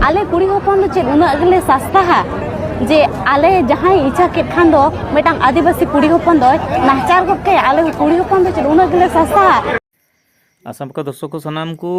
आले कुड़ी हपन चे उना अगले सस्ता है जे आले जहाँ इच्छा के खान दो मेटांग आदिवासी कुड़ी हपन दो नाचार के आले कुड़ी हपन चे उना अगले सस्ता है आसाम का दर्शक को सनाम को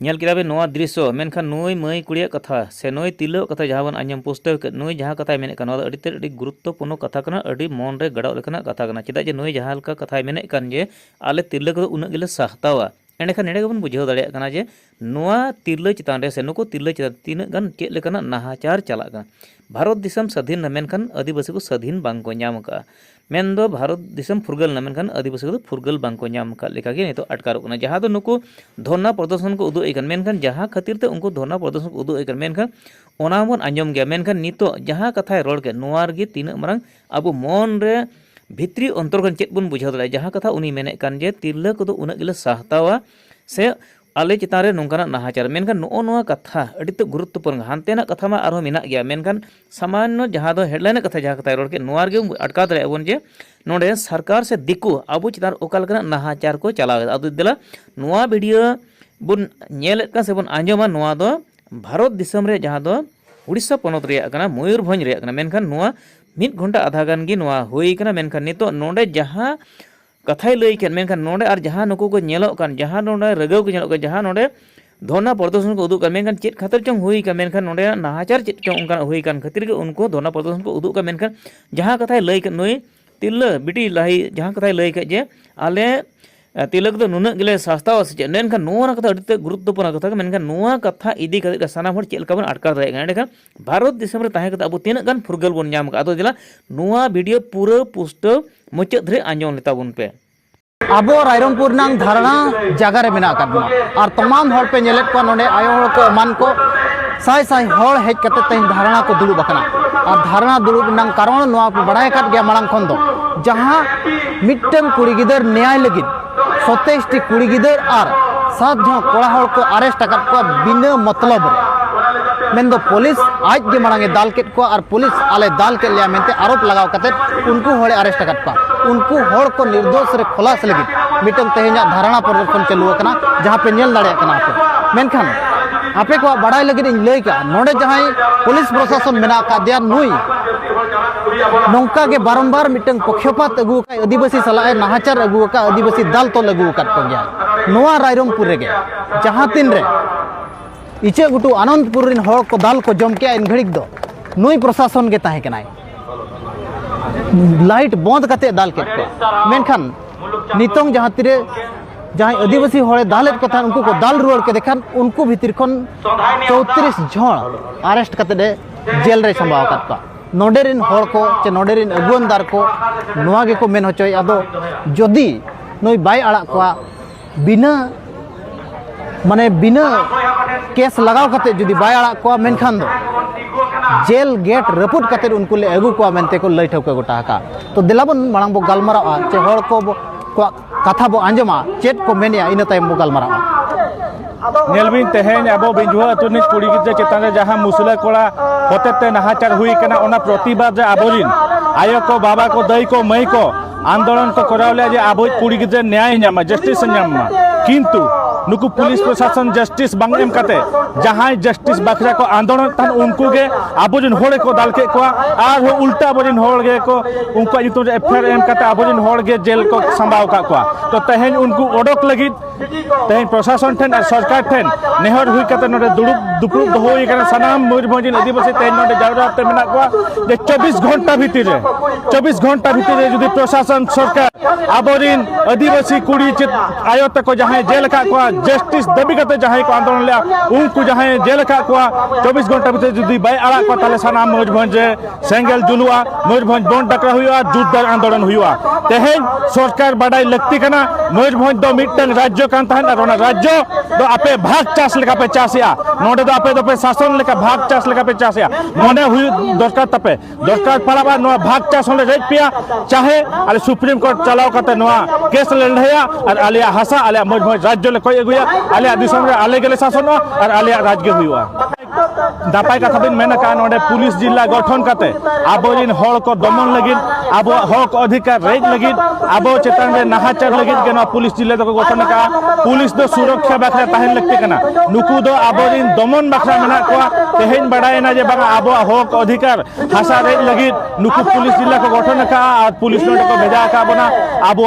नेल किराबे नोआ दृश्य मेनखान नोई मई कुड़िया कथा से नोई तिलो कथा जहाँ बन आंजम पोस्टर नोई जहाँ कथा मेने कान अड़ी गुरुत्वपूर्ण कथा कना अड़ी मन रे गड़ाव लेकना कथा कना चेदा जे नोई जहाँ लका कथा मेने कान जे आले तिरले को उना गिले साहतावा एंडेखान नेडे गबन बुझाव दाड़िया कना जे नोआ तिरले चितान रे से नुको तिरले चितान तीन गान चेद लेकना नाहाचार चला का भारत दिसम स्वाधीन मेनखान आदिवासी को स्वाधीन बांग को ᱧᱟᱢ का मेन दो भारत दिसम फुरगल ना मेनखान आदिवासी को फुरगल बांग को ᱧᱟᱢ का लेका गे नितो अटकारोग कना जहाँ दो नुको धरना प्रदर्शन को उदुग एकान मेनखान जहाँ खातिर ते उनको धरना प्रदर्शन को उदुग एकान मेनखान ओना बन आंजम गया मेनखान नितो जहाँ कथाय रोड के नोआर गे तीन मरंग अब मन रे भित्री अंतरगन चेद बन बुझाव दाड़े जहाँ कथा उनी मेने कान जे तिरले को उना गिले साहतावा से आले चितान रे नोंकाना नाहाचार मेनखान नो नोआ कथा अड़ी तो गुरुत्वपूर्ण हानतेना कथा मा आरो मेना गया मेनखान सामान्य जहाँ दो हेडलाइन कथा जहाँ कथा रोड के नोआर गे अटका दाड़े बन जे नोडे सरकार से दिकु आबो चितान ओकालकना नाहाचार को चलाव अदु दिला नोआ वीडियो बन नेल का से बन आंजमा नोआ दो भारत दिसम रे जहाँ दो उड़ीसा पोनोत रे कना मयूरभंज रे कना मेनखान नोआ 1 घंटा आधा गान गी नोआ होई कना मेनखान नितो नोडे जहाँ कथाई लई केन मेनखान नोडे और जहाँ नुको को नेलोक कान जहाँ नोडे रगाव को नेलोक जहाँ नोडे धरना प्रदर्शन को उदुग मेनखान चेद खातिर चों हुई का मेनखान नोडे नाहाचार चेद चों उनका हुई कान खातिर के उनको धरना प्रदर्शन को उदुग का मेनखान जहाँ कथाई लई के नोई तिल्ला बिटी लाही जहाँ कथाई लई के जे आले तिलक दो नुना गिले सस्ता से मेनखान नोआ कथा अड़ी गुरुत्वपूर्ण कथा मेनखान नोआ कथा इदी खातिर सानाम हर चेद बन अटका दाड़े एंडेखान भारत दिसम रे ताहे कता अब तीन गान फुरगल बन ᱧᱟᱢ का अदो दिला नोआ वीडियो पूरा पुष्टव मुचाद धरे आंजम लेता बन पे अब रायरंगपुर नांग धारणा जगह रे मेना कादना और तमाम हर पे नेलेट को नोडे आयो हर को मान को साय साय हर हेज कते तेन धारणा को दुड़ुब बकना और धारणा दुड़ुब नांग कारण नोआ पे बड़ाय काट गया मांग खन दो जहां मिट्टन कुड़ी गिदर न्याय लगिद 27 टी कुड़ी गिदर और 7 जन कोड़ा हर को अरेस्ट अकत को बिना मतलब रे मेन दो पुलिस आज के मांगे दाल केट को और पुलिस आले दाल के लिया मेनते आरोप लगाव कते उनको होड़े अरेस्ट अकत को उनको होड़ को निर्दोष रे खुलास लगी मिटन तेहना धारणा प्रदर्शन चालू कना जहां पे नेल दाड़े कना पे मेनखान आपे को बड़ाई लगी इन लई का नोडे जहां पुलिस प्रशासन मेना का दिया नुई नौका के बारंबार मिटन पक्षपात अगु का आदिवासी सलाए नाहाचार अगु का आदिवासी दाल तो लगु कट को गया नोआ रायरंगपुर रे जहां तीन रे इचे गुटू आनंदपुर रिन होड़ को दाल को जम के इन घड़िक दो नुई प्रशासन के ताहे कनाय लाइट बंद करते दाल के मेनखान नितोंग जहाँ तीरे जहाँ आदिवासी होड़े दालेट को था उनको को दाल रुआड़ के देखान उनको भीतर खन 34 जन अरेस्ट करते जेल रे संभाव करता नोडे रिन होड़ को चे नोडे रिन अगुनदार को नोआ के को मेन होचोय अदो जदी नोई बाय आड़ा को बिना माने बिना केस लगाव करते जदी बाय आड़ा को मेनखान दो जेल गेट रपुट करते उनको ले अगु को मेनते को लई ठोके गोटा का तो दिलाबन मांग बो गालमारा चे होड़ को कथा बो आंजमा चेत को मेनिया इन तायम बो गालमारा नेलबिन तेहेन अब बिंजुआ अतुनिज कुड़ी गिद्रा चेतान रे जहां मुसला कोड़ा होतेते नाहाचार हुई कना ओना प्रतिबाद जे आबोरिन आयो को बाबा को दई को मई को आंदोलन को करावले जे आबो कुड़ी गिद्रा न्याय ᱧᱟᱢᱟ जस्टिस ᱧᱟᱢᱟ किंतु नुकु पुलिस प्रशासन जस्टिस बांग एम काते जहां जस्टिस बाखरा को आंदोलन तन उनको के आबोजिन होड़े को दाल के को आर हो उल्टा आबोजिन होड़ गे को उनको युतु एफआईआर एम काते आबोजिन होड़ गे जेल को संभाव का को तो तहेन उनको ओडक लगी तहेन प्रशासन ठेन और सरकार ठेन नेहर हुई काते नोडे दुपुर होई कना सनाम मयूरभंज आदिवासी तहेन नोडे जावराते मेना को जे 24 घंटा भीतर रे 24 घंटा भीतर जदी प्रशासन सरकार आबोजिन आदिवासी कुड़ी चित आयत को जहां जेल का को जस्टिस दाबी करते जहां को आंदोलन लिया उनको जहां जेल का को 24 घंटा भीतर जदी बाय आड़ा को ताले सनाम मयूरभंज सेंगल जुलुआ मयूरभंज बन डकरा हुआ जुद्ध आंदोलन हुआ तेहेन सरकार बाडाई लगती कना मयूरभंज दो मिटन राज्य कान तहन और राज्य दो आपे भाग चास लेका पे चासिया नोडे दो आपे दो पे शासन लेका भाग चास लेका पे चासिया मने हुई दरकार तपे दरकार पड़ाबा नो भाग चास होले रेट पिया चाहे आले सुप्रीम कोर्ट चलाव करते नो केस लड़या और आलिया हसा आलिया मयूरभंज राज्य ले कोई अगुया आलिया दिसम रे आले गेले शासन और आलिया राजगे हुआ दापाई कथा बिन मेन का नोडे पुलिस जिला गठन करते आबोरिन हर को दमन लगिन आबो हक अधिकार रेज लगिन आबो चेतन रे नाहाचार लगिन के ना पुलिस जिला को गठन का पुलिस दो सुरक्षा बाखरा ताहेन लगते कना नुकु दो आबोरिन दमन बाखरा मेना को तेहेन बडायना जे बागा आबो हक अधिकार हासा रेज लगिन नुकु पुलिस जिला को गठन का और पुलिस नोडे को भेजा का बना आबो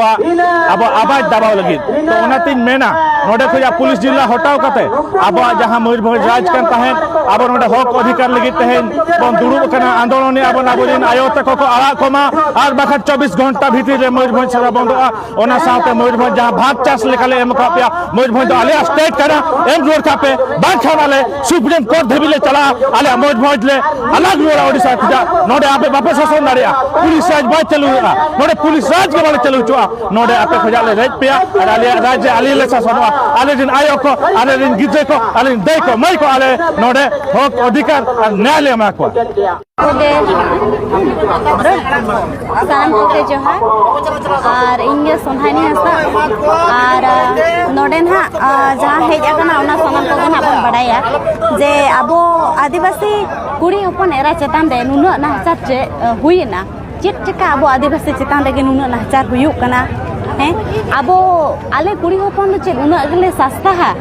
आवाज दबाव लगिन तो ओनातिन मेना नोडे को पुलिस जिला हटाव करते आबो जहां मयूरभंज राज कान ताहेन आबो नोडे हक अधिकार लगिन तहेन बन दुरुब कना आंदोलन आबो आबोरिन आयो तक को आड़ा कोमा और बाखा 24 घंटा भीतर रे मयूरभंज सरा बंदोआ ओना साथे मयूरभंज जहां भाग चास लेकाले एम का पे मयूरभंज आले स्टेट करा एम रोड का पे बांध खानाले सुप्रीम कोर्ट धबिले चला आले मयूरभंज ले अलग रोड ओडिसा जा नोडे आपे वापस शासन दारिया पुलिस राज बाय चलुआ नोडे पुलिस राज के बाले चलु चुआ नोडे आपे खजाले रेज पे आले राज्य आले ले शासनवा आले दिन आयो को आले दिन गिजे को आले दिन दे को मई को आले नोडे हक अधिकार न्यायालय मा को साम के जो है और इंगे सोनानी हसा और नोडेन हा जहां हेज आकना ओना सोनाम को ना बन बडाया जे आबो आदिवासी कुड़ी अपन एरा चेतान दे नुनो नाचार चे हुईना चेक चेका आबो आदिवासी चेतान दे नुनो नाचार हुयु कना हैं आबो आले कुड़ी अपन चे नुनो अगले सस्ता है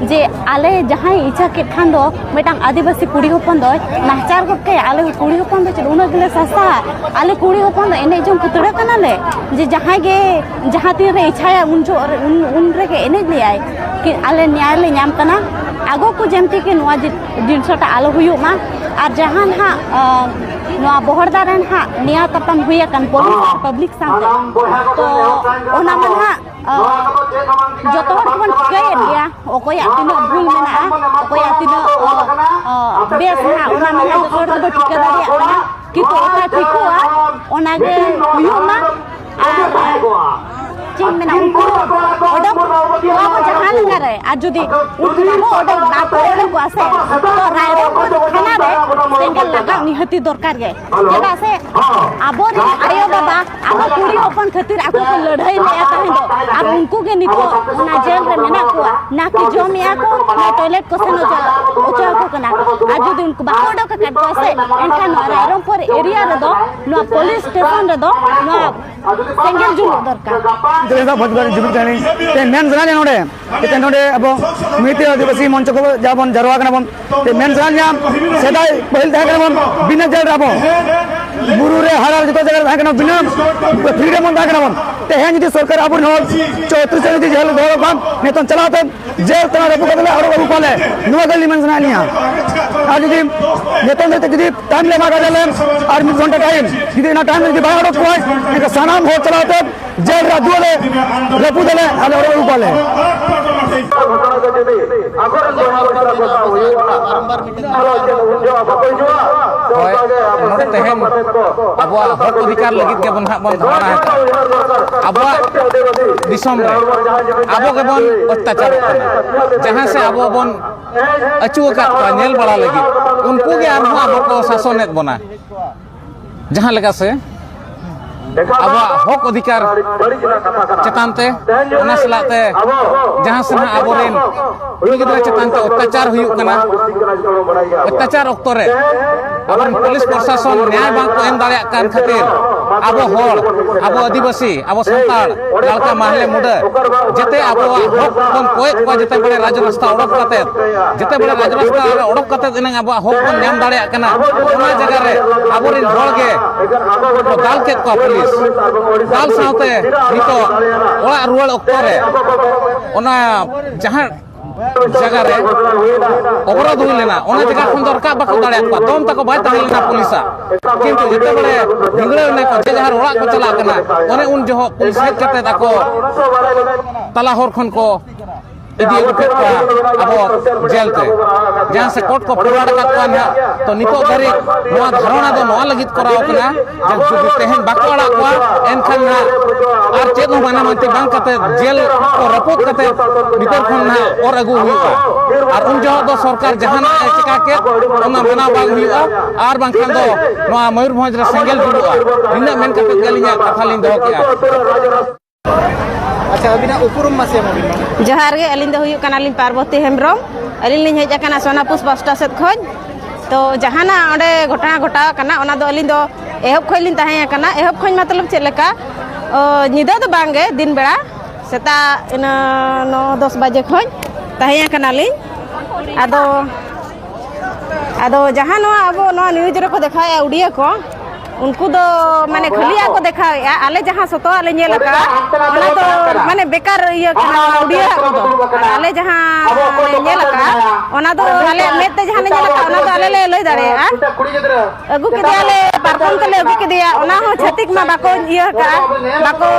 जे आले जहां इच्छा के खान दो मेटांग आदिवासी कुड़ी होपन दो नाचार को के आले कुड़ी होपन दो चलो उन गले सस्ता आले कुड़ी होपन दो एने जम पुतड़ा कना ले जे जहां तीन रे इच्छा उन रे के एने ले आए कि आले न्यायालय नाम कना आगो को जेमती के नोआ जिनसटा आलो हुयु मा और जहां हा नोआ बोहरदारन हा निया तपम हुया कन पुलिस पब्लिक साथे तो ओना मन हा जोतो हर चिकायेन गया ओकोया तिना भूल मेना ओकोया तिना बेस ना ओना मेना जोतो हर चिका दारिया कना किंतु ओता ठिकुआ ओना गे हुयुमा आ चिंग मेना उनको ओडम को जहां लगा रे आ जदी उनको ओडम बाप ओडम को आसे तो रायरो को खाना रे सेंगल लगा निहति दरकार गे जेदा से आबो आयो बाबा आबो कुड़ी ओपन खातिर आको को लड़ाई ले आता है अब उनको के नितो ना जेल रे मेना को ना कि जमिया को ना टॉयलेट को सेनो ओचा को कना आ जदी उनको बाप ओडम का काट आसे एनका रायरो पर एरिया रे दो नो पुलिस स्टेशन रे दो नो सेंगल जुल दरकार जैसा भोजपुरी जीवित कहानी ते मेन जना नोडे ते नोडे अब मिति आदिवासी मंच को जाबन जरवा कना बन ते मेन जना सेदाय पहिल था कना बन बिना जेल राबो बुरु रे हारार जतो जगह था कना बिना फ्रीडम था कना बन ते हेन जदी सरकार आबुन हो 34 जन जदी जेल दो बन नेतन चलाते जेल तना रबु कदले और रबु पाले नुवा गली मेन जना लिया आ जदी नेतन जदी टाइम ले मागा देले और 1 घंटा टाइम जदी ना टाइम जदी बाहर को एक सनाम हो चलाते जेल रा दुले रबु दले और रबु पाले तेहन अब हक अधिकार लगित के बन बन धारणा है अब दिसम रे अब के बन अत्याचार जहां से अब बन अचुआ का नेल बड़ा लगी उनको के आर अब को शासन बना जहां लगा से अब हक अधिकार चेतानते सलाते जहां से अब गिद्रा चेतानते अत्याचार अत्याचार अक्तो रे अब पुलिस प्रशासन न्याय बांग को एम दाड़े कान खातिर अब हर अब आदिवासी अब संताड़ लालका माहले मुडे जते अब हक बन कोय को जते बड़े राज रास्ता ओडक कते जते बड़े राज रास्ता ओडक कते इना अब हक बन नाम दाड़े कना ओना जगह रे अब रिन हर गे दाल के को पुलिस दाल साउते नितो ओला रुवाल अक्तो रे ओना जहां जगह रे अवरोध हुई लेना ओना जगह खन दरकार बाको दाड़े को दम तक बाय तहलेना पुलिसा किंतु जते बड़े हिंगड़े ने को जहां ओड़ा को चला कना ओने उन जो पुलिस हेज कते दाको तला हर खन को इदी अब जेल ते जहां से कोर्ट को फरवाड़ का ना तो नितो धरी नोआ धारणा दो नोआ लगित कराव कना जब जो तेहन बाको अड़ा को एनखन ना और चेद हो माना मनते बांग कते जेल को रपोत कते भीतर खन ना और अगु हुआ और उन जो दो सरकार जहां चिका के ओना मना बांग हुआ और बांग खन दो नोआ मयूरभंज रे सेंगल जुड़ुआ इना मेन कते गलिया कथा लिन दो के अच्छा अबिना उपरुम मासे जोहार गे अलिन दो हुयु कना लिन पार्वती हेमब्रम अलिन लिन हेज कना सोनापुस बस स्टेशन खन तो जहाना ओंडे घटना घटाव कना ओना दो अलिन दो एहब खोय लिन ताहें कना एहब खोय मतलब चेद लेका निदा दो बांगे दिन बेड़ा सेता इन 9-10 बजे खोय ताहें कना लिन आदो जहां नो अब नो न्यूज रे को देखाया उड़िया को उनको दो माने खलिया को देखाया आले जहां सतो आले नेल का ओना तो माने बेकार ये उड़िया को दो आले जहां नेल का ओना दो आले मेते जहां नेल का ओना तो आले ले लई दारे अगु के दियाले पारकम के ले अगु के दिया ओना हो छतिक मा बाको ये का बाको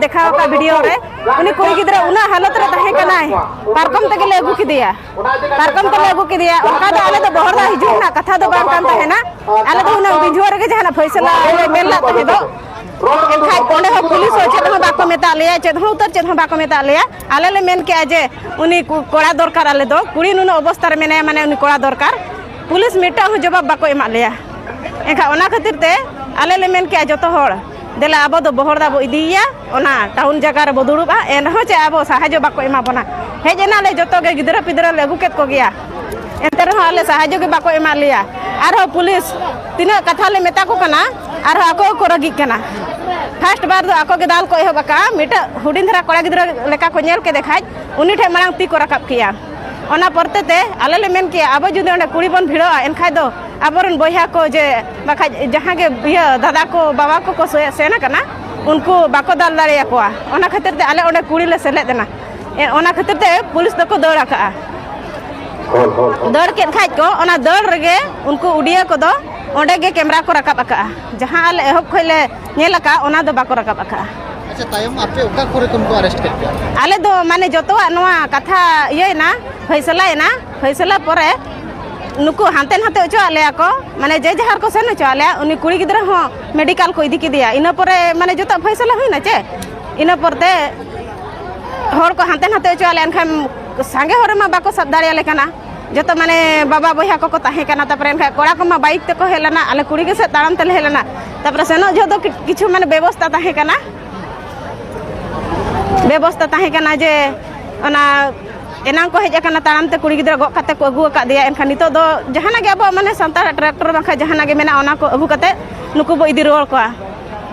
देखाओ का वीडियो रे उनी कोई गिदरा उना हालत रे ताहे कनाय पारकम तक ले अगु के दिया पारकम के ले अगु के दिया ओका दो आले तो बहर दा हिजु ना कथा दो बान कान ताहे ना आले तो उना बिंझो रे जहां फैसला मेला ताहे दो एनखाय कोंडे हो पुलिस हो चेद हो बाको मेता लेया चेद हो उतर चेद हो बाको मेता लेया आले ले मेन के जे उनी कोड़ा दरकार आले दो कुड़ी नुन अवस्था रे मेने माने उनी कोड़ा दरकार पुलिस मिटा हो जवाब बाको एमा लेया एनखाय ओना खातिर ते आले ले मेन के जतो होड़ देला अब दो बहर दा बो इदिया ओना टाउन जगह रे बदुड़ुबा एन हो चे अब साहाय्य बाको एमा बना हेजेना ले जतो गे गिदरा पिदरा ले अगु केत को गया एंते रहो आले साहाय्य के बाको एमा लिया आरो पुलिस तिना कथा ले मेता को कना आरो आको को रगी कना फर्स्ट बार दो आको के दाल को एहो बका मिटा हुडिन धरा कोड़ा गिदरा लेका को नेल के देखाय उनी ठे मांग ती को रकाब किया ओना परते ते आले ले मेन किया अब जुदे ओंडे कुड़ी बन भिड़ो एनखाय दो आबरन बहिया को जे बाखा जहां के बिया दादा को बाबा को सेना कना उनको बाको दाल दाड़े याकोआ ओना खातिर ते आले ओंडे कुड़ी ले सेले देना ओना खातिर ते पुलिस दको दौड़ आका दौड़ के खाज को ओना दौड़ रगे उनको उड़िया को दो ओंडे गे कैमरा को रकाब आका जहां आले एहब खोले नेल आका ओना दो बाको रकाब आका अच्छा तायम आपे ओका करे तुमको अरेस्ट करते आले दो माने जतोआ नोआ कथा ये ना फैसला परे नुकु हानते नाते ओचो आले को माने जे जहार को सेन ओचो आले उनी कुड़ी गिदरा हो मेडिकल को इदी के दिया इना परे माने जतो फैसला होइना चे इना परते होर को हानते नाते ओचो आले एनखाम सांगे होरे मा बाको सब दाड़े आले कना जतो माने बाबा बहिया को ताहे कना तापरे एनखा कोड़ा को मा बाइक ते को हेलाना आले कुड़ी के से ताड़म तले हेलाना तापरे सेनो जतो किछु माने व्यवस्था ताहे कना व्यवस्था ताहे कना जे ओना एनांग को हेज कना ताराम ते कुड़ी गिदरा गो काते को अगु का दिया एनखा नितो दो जहाना गे अब माने संतार ट्रैक्टर बाखा जहाना गे मेना ओना को अगु काते नुकु बो इदी रोल को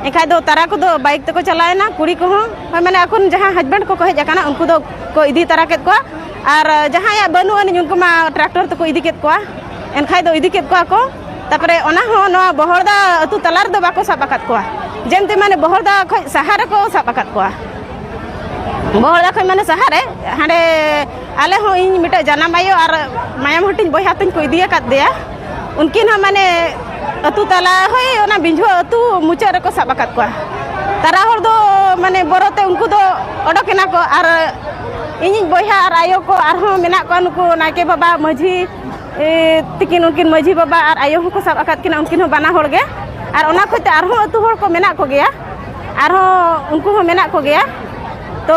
एखाय दो तारा को दो बाइक ते को चलायना कुड़ी को माने अखन जहां हस्बैंड को हेज कना उनको दो को इदी तारा केत को और जहां या बनु अन उनको मा ट्रैक्टर ते को इदी केत को एनखाय दो इदी केत को तापरे ओना हो नो बहरदा अतु तलार दो बाको साबाकत को जेमते माने बहरदा ख सहारा को साबाकत को बहरदा खै माने सहारे हाडे आले हो इन मिटा जनाम आयो और मायाम हटिन बहिया तिन को इदिया काट दिया उनकिन हो माने अतु तला होय ओना बिंझो अतु मुचा रे को साबाकत को तारा हर दो माने बरोते उनको दो ओडोकेना को और इन बहिया और आयो को और हो मेना को नुको नाके बाबा माझी तिकिन उनकिन माझी बाबा और आयो को साबाकत किना उनकिन हो बाना होड़ गे और ओना खोते और हो अतु होड़ को मेना को गया और हो उनको हो मेना को गया तो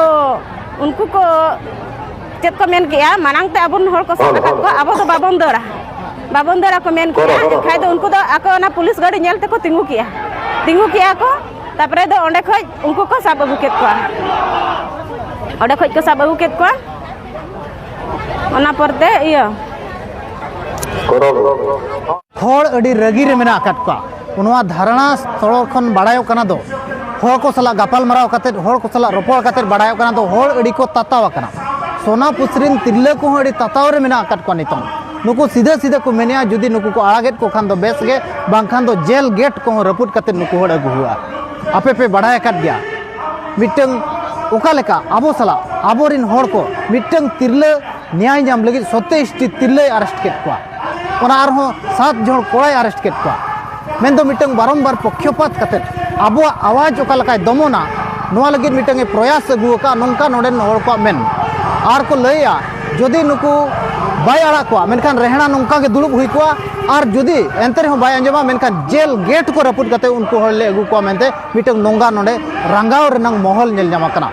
उनको को चेत को मेन किया मानांग ते अबन होड़ को साबाकत को अब तो बाबन दौड़ा को मेन किया खाय तो उनको दो आको ना पुलिस गाड़ी नेल ते को तिंगु किया को तापरे दो ओंडे खय उनको को साब अगु केत को ओंडे खय को साब अगु केत को ओना परते इया होड़ अडी रगी रे मेना काट को उनवा धारणा स्थल खन बाडायो कना दो होड़ को सला गापाल मराव काते होड़ को सला रोपड़ काते बाडायो कना दो होड़ अडी को ताताव कना सोना पुसरिन तिरले को अडी ताताव रे मेना काट को नितम नुकु सीधे को मेनिया जुदी नुकु को आड़ागेट को खान दो बेस गे बांखान दो जेल गेट को रपुट काते नुकु होड़ अगु हुआ आपे पे बाडाय काट गया मिटंग ओका लेका आबो सला आबोरिन होड़ को मिटंग तिरले न्याय जाम लगी 27 टी तिरले अरेस्ट केट को ओना आरहो 7 जण कोड़ाय अरेस्ट केट को मेन दो मिटंग बारंबार पक्षपात काते आबो आवाज ओका लेका दमोना नोआ लगी मिटंग प्रयास अगु का नोंका नोडेन होड़ को मेन आर को लैया जदि नुकु बाय आड़ा को मेनखान रेहना नोंका के दुलुब हुई को और जुदी एंते रहो बाय अंजमा मेनखान जेल गेट को रपुट काते उनको होड़ ले अगु को मेनते मिटंग नोंगा नोडे रंगाव रनंग महल नेल जामा कना